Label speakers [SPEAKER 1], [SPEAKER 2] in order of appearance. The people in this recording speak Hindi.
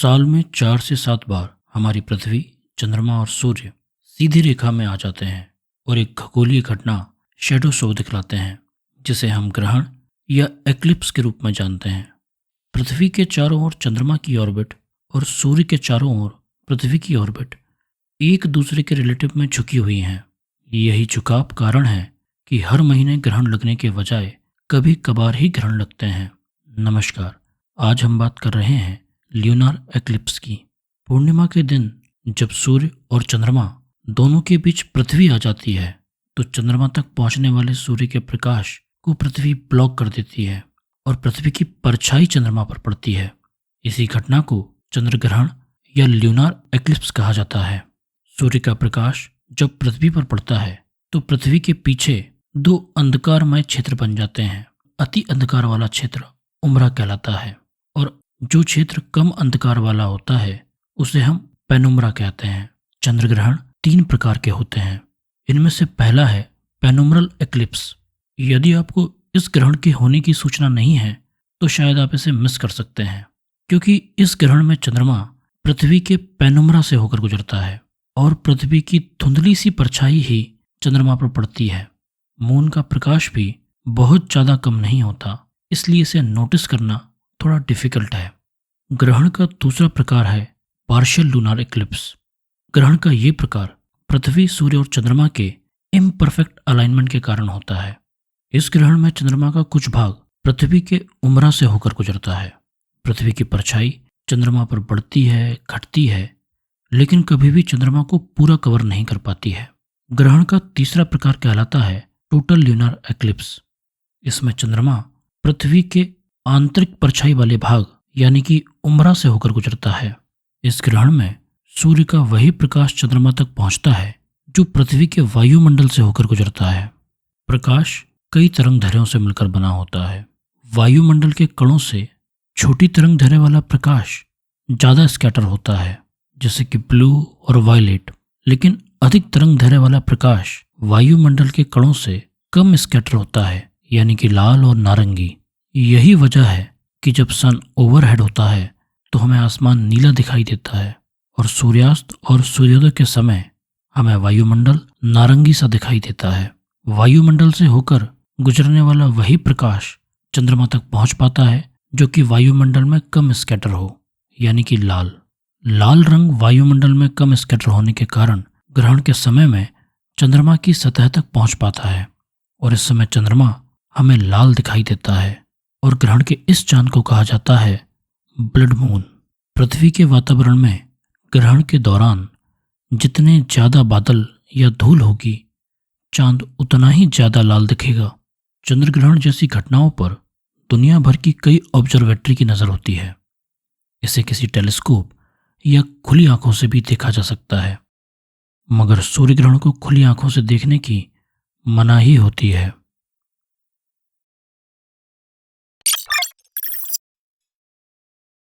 [SPEAKER 1] साल में 4 से 7 बार हमारी पृथ्वी, चंद्रमा और सूर्य सीधी रेखा में आ जाते हैं और एक खगोलीय घटना शैडो शो दिखलाते हैं, जिसे हम ग्रहण या एक्लिप्स के रूप में जानते हैं। पृथ्वी के चारों ओर चंद्रमा की ऑर्बिट और सूर्य के चारों ओर पृथ्वी की ऑर्बिट एक दूसरे के रिलेटिव में झुकी हुई हैं। यही झुकाव कारण है कि हर महीने ग्रहण लगने के बजाय कभी कभार ही ग्रहण लगते हैं। नमस्कार, आज हम बात कर रहे हैं ल्यूनार एक्लिप्स की। पूर्णिमा के दिन जब सूर्य और चंद्रमा दोनों के बीच पृथ्वी आ जाती है, तो चंद्रमा तक पहुंचने वाले सूर्य के प्रकाश को पृथ्वी ब्लॉक कर देती है और पृथ्वी की परछाई चंद्रमा पर पड़ती है। इसी घटना को चंद्र ग्रहण या ल्यूनार एक्लिप्स कहा जाता है। सूर्य का प्रकाश जब पृथ्वी पर पड़ता है तो पृथ्वी के पीछे दो अंधकारमय क्षेत्र बन जाते हैं। अति अंधकार वाला क्षेत्र उम्रा कहलाता है और जो क्षेत्र कम अंधकार वाला होता है उसे हम पेनुम्रा कहते हैं। चंद्र ग्रहण 3 प्रकार के होते हैं। इनमें से पहला है पेनुम्रल एक्लिप्स। यदि आपको इस ग्रहण के होने की सूचना नहीं है तो शायद आप इसे मिस कर सकते हैं, क्योंकि इस ग्रहण में चंद्रमा पृथ्वी के पेनुम्रा से होकर गुजरता है और पृथ्वी की धुंधली सी परछाई ही चंद्रमा पर पड़ती है। मून का प्रकाश भी बहुत ज़्यादा कम नहीं होता, इसलिए इसे नोटिस करना थोड़ा डिफिकल्ट है। ग्रहण का दूसरा प्रकार है पार्शियल लूनार एक्लिप्स। ग्रहण का ये प्रकार पृथ्वी, सूर्य और चंद्रमा के इम्परफेक्ट अलाइनमेंट के कारण होता है। इस ग्रहण में चंद्रमा का कुछ भाग पृथ्वी के उम्रा से होकर गुजरता है। पृथ्वी की परछाई चंद्रमा पर बढ़ती है, घटती है, लेकिन कभी भी चंद्रमा को पूरा कवर नहीं कर पाती है। ग्रहण का तीसरा प्रकार कहलाता है टोटल ल्यूनार एक्लिप्स। इसमें चंद्रमा पृथ्वी के आंतरिक परछाई वाले भाग यानी कि उम्रा से होकर गुजरता है। इस ग्रहण में सूर्य का वही प्रकाश चंद्रमा तक पहुंचता है जो पृथ्वी के वायुमंडल से होकर गुजरता है। प्रकाश कई तरंग दैर्घ्यों से मिलकर बना होता है। वायुमंडल के कणों से छोटी तरंग दैर्घ्य वाला प्रकाश ज़्यादा स्कैटर होता है, जैसे कि ब्लू और वायलेट, लेकिन अधिक तरंग दैर्घ्य वाला प्रकाश वायुमंडल के कणों से कम स्कैटर होता है, यानी कि लाल और नारंगी। यही वजह है कि जब सन ओवरहेड होता है तो हमें आसमान नीला दिखाई देता है और सूर्यास्त और सूर्योदय के समय हमें वायुमंडल नारंगी सा दिखाई देता है। वायुमंडल से होकर गुजरने वाला वही प्रकाश चंद्रमा तक पहुंच पाता है जो कि वायुमंडल में कम स्कैटर हो, यानी कि लाल। लाल रंग वायुमंडल में कम स्कैटर होने के कारण ग्रहण के समय में चंद्रमा की सतह तक पहुंच पाता है और इस समय चंद्रमा हमें लाल दिखाई देता है और ग्रहण के इस चांद को कहा जाता है ब्लड मून। पृथ्वी के वातावरण में ग्रहण के दौरान जितने ज़्यादा बादल या धूल होगी, चांद उतना ही ज़्यादा लाल दिखेगा। चंद्र ग्रहण जैसी घटनाओं पर दुनिया भर की कई ऑब्जर्वेटरी की नज़र होती है। इसे किसी टेलीस्कोप या खुली आंखों से भी देखा जा सकता है, मगर सूर्य ग्रहण को खुली आंखों से देखने की मनाही होती है।